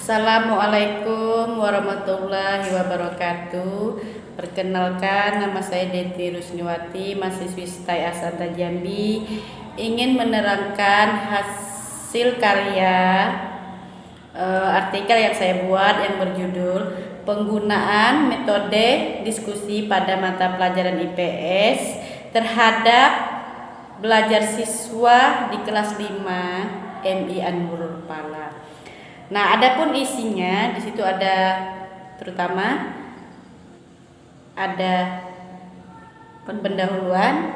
Assalamualaikum warahmatullahi wabarakatuh. Perkenalkan, nama saya Deti Rusniwati, mahasiswi STAI Asanta Jambi. Ingin menerangkan hasil karya artikel yang saya buat yang berjudul Penggunaan Metode Diskusi pada Mata Pelajaran IPS terhadap belajar siswa di kelas 5 MI An-Nurul Pala. Nah, adapun isinya di situ ada terutama ada pendahuluan,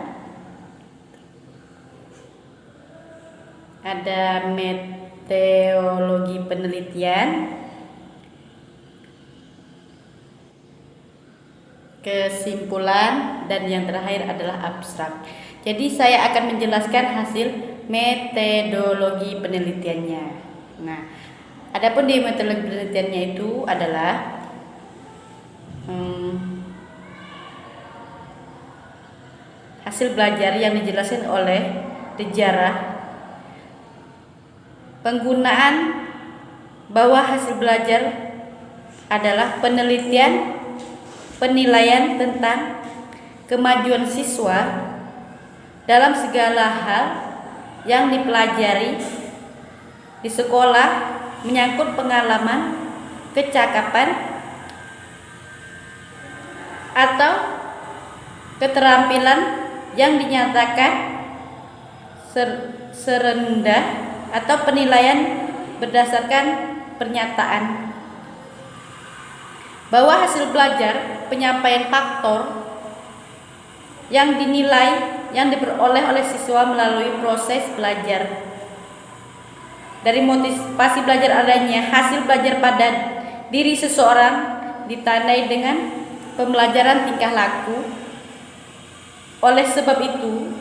ada metodologi penelitian, kesimpulan, dan yang terakhir adalah abstrak. Jadi saya akan menjelaskan hasil metodologi penelitiannya. Nah, adapun di metodologi penelitiannya itu adalah hasil belajar yang dijelaskan oleh sejarah, penggunaan bahwa hasil belajar adalah penelitian penilaian tentang kemajuan siswa dalam segala hal yang dipelajari di sekolah menyangkut pengalaman, kecakapan, atau keterampilan yang dinyatakan serendah atau penilaian berdasarkan pernyataan bahwa hasil belajar penyampaian faktor yang dinilai yang diperoleh oleh siswa melalui proses belajar. Dari motivasi belajar adanya hasil belajar pada diri seseorang ditandai dengan pembelajaran tingkah laku. Oleh sebab itu,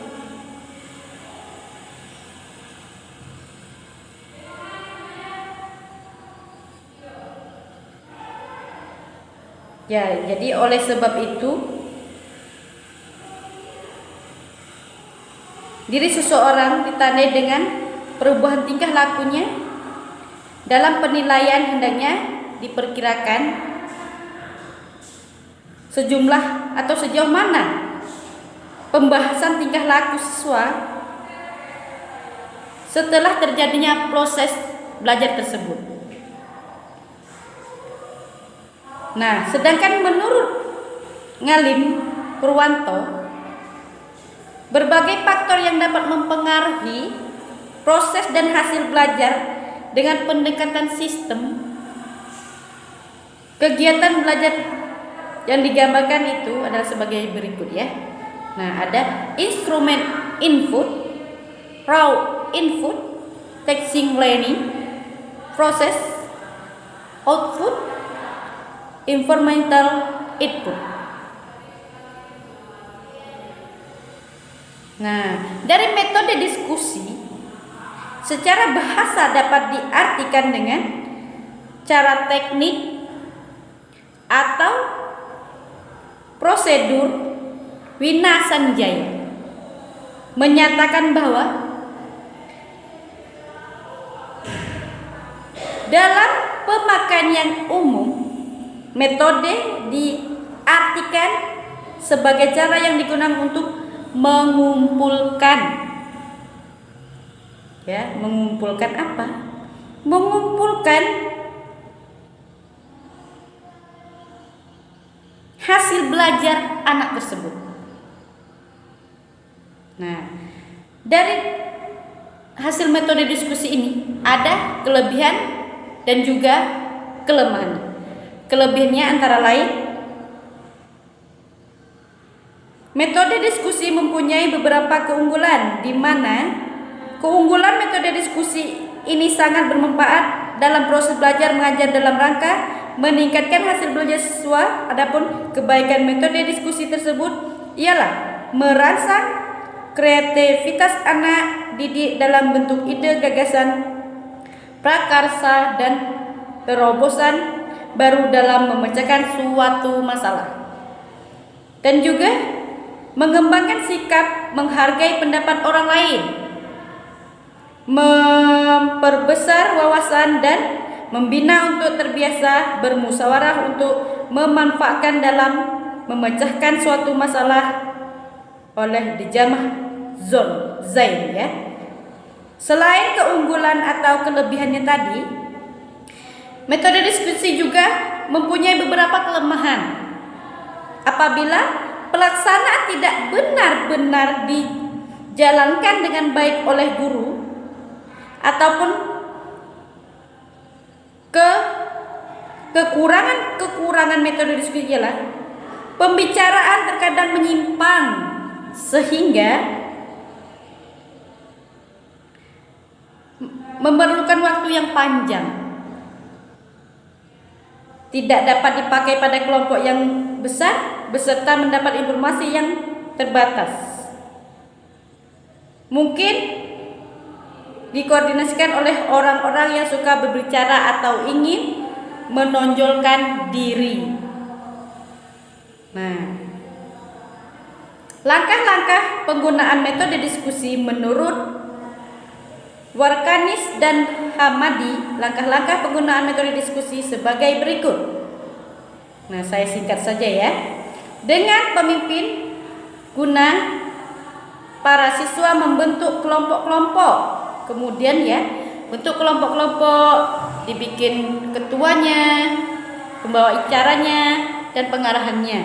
oleh sebab itu diri seseorang ditandai dengan perubahan tingkah lakunya. Dalam penilaian hendaknya diperkirakan sejumlah atau sejauh mana pembahasan tingkah laku siswa setelah terjadinya proses belajar tersebut. Nah, sedangkan menurut Ngalim Purwanto, berbagai faktor yang dapat mempengaruhi proses dan hasil belajar dengan pendekatan sistem kegiatan belajar yang digambarkan itu adalah sebagai berikut ya. Nah, ada instrumen input, raw input, teaching learning, proses output, informational input. Nah, dari metode diskusi secara bahasa dapat diartikan dengan cara teknik atau prosedur Winasanjaya menyatakan bahwa dalam pemakaian yang umum metode diartikan sebagai cara yang digunakan untuk mengumpulkan mengumpulkan apa? Mengumpulkan hasil belajar anak tersebut. Nah, dari hasil metode diskusi ini ada kelebihan dan juga kelemahan. Kelebihannya antara lain metode diskusi mempunyai beberapa keunggulan, di mana keunggulan metode diskusi ini sangat bermanfaat dalam proses belajar mengajar dalam rangka meningkatkan hasil belajar siswa. Adapun kebaikan metode diskusi tersebut ialah merangsang kreativitas anak didik dalam bentuk ide, gagasan, prakarsa, dan terobosan baru dalam memecahkan suatu masalah, dan juga mengembangkan sikap menghargai pendapat orang lain, memperbesar wawasan dan membina untuk terbiasa bermusyawarah untuk memanfaatkan dalam memecahkan suatu masalah oleh dijamah zain ya. Selain keunggulan atau kelebihannya tadi, metode diskusi juga mempunyai beberapa kelemahan. Apabila pelaksanaan tidak benar-benar dijalankan dengan baik oleh guru, ataupun kekurangan metode diskusi ialah pembicaraan terkadang menyimpang sehingga memerlukan waktu yang panjang, tidak dapat dipakai pada kelompok yang besar beserta mendapat informasi yang terbatas. Mungkin dikoordinasikan oleh orang-orang yang suka berbicara atau ingin menonjolkan diri. Nah, langkah-langkah penggunaan metode diskusi menurut Warkanis dan Hamadi, langkah-langkah penggunaan metode diskusi sebagai berikut. Nah, saya singkat saja ya. Dengan pemimpin, guna para siswa membentuk kelompok-kelompok. Kemudian ya, bentuk kelompok-kelompok, dibikin ketuanya, pembawa acaranya, dan pengarahannya.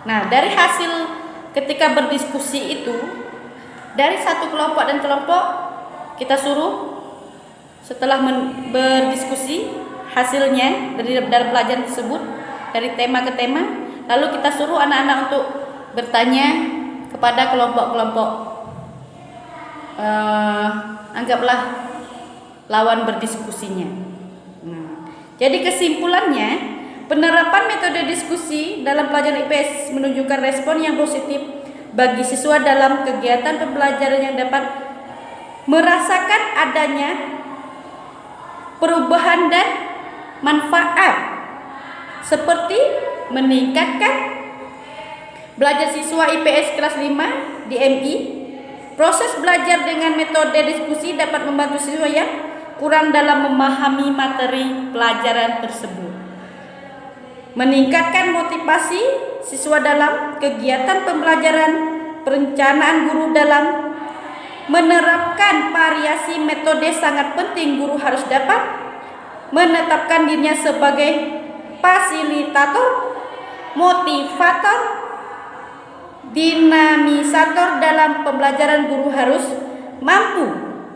Nah, dari hasil ketika berdiskusi itu, dari satu kelompok dan kelompok kita suruh setelah berdiskusi hasilnya dari pelajaran tersebut, dari tema ke tema, lalu kita suruh anak-anak untuk bertanya kepada kelompok-kelompok, anggaplah lawan berdiskusinya. Jadi kesimpulannya, penerapan metode diskusi dalam pelajaran IPS menunjukkan respon yang positif bagi siswa dalam kegiatan pembelajaran yang dapat merasakan adanya perubahan dan manfaat, seperti meningkatkan belajar siswa IPS kelas 5 di MI. Proses belajar dengan metode diskusi dapat membantu siswa yang kurang dalam memahami materi pelajaran tersebut, meningkatkan motivasi siswa dalam kegiatan pembelajaran, perencanaan guru dalam menerapkan variasi metode sangat penting. Guru harus dapat menetapkan dirinya sebagai fasilitator, motivator, dinamisator dalam pembelajaran. Guru harus mampu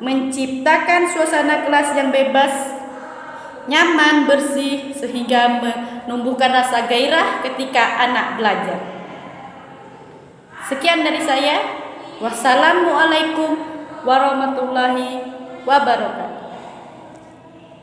menciptakan suasana kelas yang bebas, nyaman, bersih, sehingga menumbuhkan rasa gairah ketika anak belajar. Sekian dari saya. Wassalamualaikum warahmatullahi wabarakatuh.